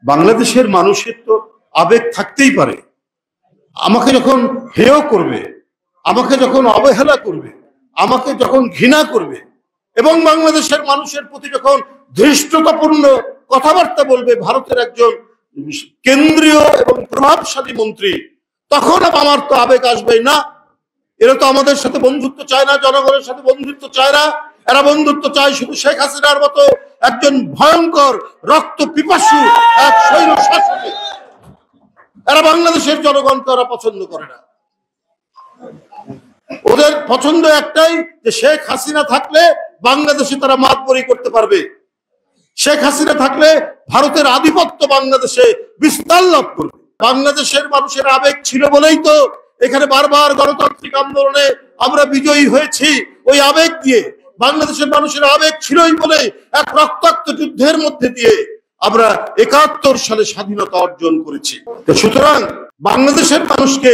বাংলাদেশের মানুষের তো আবেগ থাকতেই পারে। আমাকে যখন হেয় করবে, আমাকে যখন অবহেলা করবে, আমাকে যখন ঘৃণা করবে এবং বাংলাদেশের মানুষের প্রতি যখন ধৃষ্টতাপূর্ণ কথাবার্তা বলবে ভারতের একজন কেন্দ্রীয় এবং প্রভাবশালী মন্ত্রী, তখন আমার তো আবেগ আসবে না। এরা তো আমাদের সাথে বন্ধুত্ব চায় না, জনগণের সাথে বন্ধুত্ব চায় না। এরা বন্ধুত্ব চায় শুধু শেখ হাসিনার মতো একজন ভয়ঙ্কর রক্ত পিপাসু এক স্বৈর শাসকে। এরা বাংলাদেশের জনগণকে ওরা পছন্দ করে না। ওদের পছন্দ একটাই, যে শেখ হাসিনা থাকলে বাংলাদেশে তারা মাতবরি করতে পারবে। শেখ হাসিনা থাকলে ভারতের আধিপত্য বাংলাদেশে বিস্তার লাভ করবে। বাংলাদেশের মানুষের আবেগ ছিল বলেই তো এখানে বারবার গণতান্ত্রিক আন্দোলনে আমরা বিজয়ী হয়েছি। ওই আবেগ দিয়ে, বাংলাদেশের মানুষের আবেগ ছিলই বলে এক রক্তাক্ত যুদ্ধের মধ্যে দিয়ে আমরা ৭১ সালে স্বাধীনতা অর্জন করেছি। সুতরাং বাংলাদেশের মানুষকে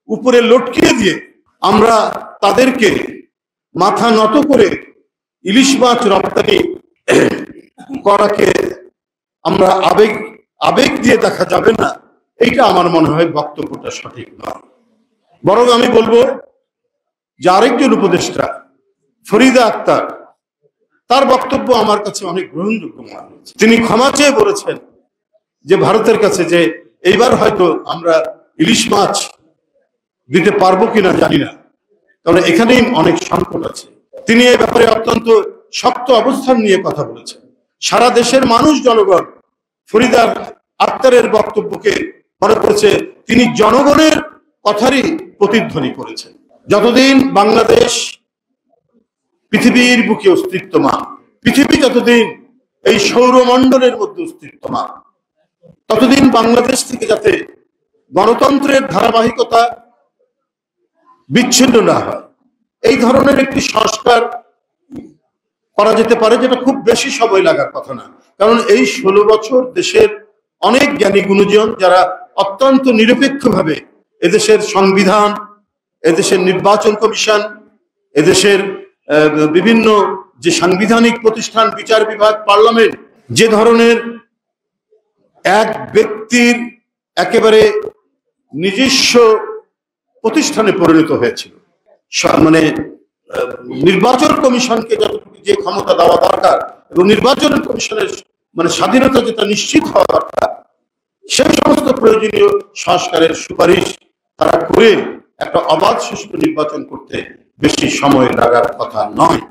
উপরে লটকিয়ে দিয়ে আমরা তাদেরকে মাথা নত করে ইলিশ মাছ রপ্তানি করাকে আমরা আবেগ দিয়ে দেখা যাবে না, এইটা আমার মনে হয় বক্তব্যটা সঠিক নয়। বরং আমি বলবো যে আরেকজন উপদেষ্টা ফরিদা আক্তার, তার বক্তব্য আমার কাছে অনেক গ্রহণযোগ্য মনে হয়েছে। তিনি ক্ষমা চেয়ে বলেছেন যে ভারতের কাছে যে এইবার হয়তো আমরা ইলিশ মাছ দিতে পারবো কিনা জানি না, কারণ এখানেই অনেক সংকট আছে। তিনি এই ব্যাপারে অত্যন্ত শক্ত অবস্থান নিয়ে কথা বলেছেন। সারা দেশের মানুষ, জনগণ ফরিদা আক্তারের বক্তব্যকে মনে করেছে তিনি জনগণের কথারই প্রতিধ্বনি করেছেন। যতদিন বাংলাদেশ পৃথিবীর বুকে অস্তিত্বমান, পৃথিবী যতদিন এই সৌরমণ্ডলের মধ্যে অস্তিত্বমান, ততদিন বাংলাদেশ থেকে যাতে গণতন্ত্রের ধারাবাহিকতা বিচ্ছিন্ন না হয়, এই ধরনের একটি সংস্কার করা যেতে পারে, যেটা খুব বেশি সময় লাগার কথা না। কারণ এই ১৬ বছর দেশের অনেক জ্ঞানী গুণীজন যারা অত্যন্ত নিরপেক্ষভাবে এদেশের সংবিধান, এদেশের নির্বাচন কমিশন, এদেশের বিভিন্ন যে সাংবিধানিক প্রতিষ্ঠান, বিচার বিভাগ, পার্লামেন্ট, যে ধরনের এক ব্যক্তির একেবারে নিজস্ব প্রতিষ্ঠানে পরিণত হয়েছিল, মানে নির্বাচন কমিশনকে যতটুকু যে ক্ষমতা দেওয়া দরকার এবং নির্বাচন কমিশনের মানে স্বাধীনতা যেটা নিশ্চিত হওয়া দরকার, সেই সমস্ত প্রয়োজনীয় সংস্কারের সুপারিশ তারা করে একটা অবাধ সুষ্ঠু নির্বাচন করতে বেশি সময় লাগার কথা নয়।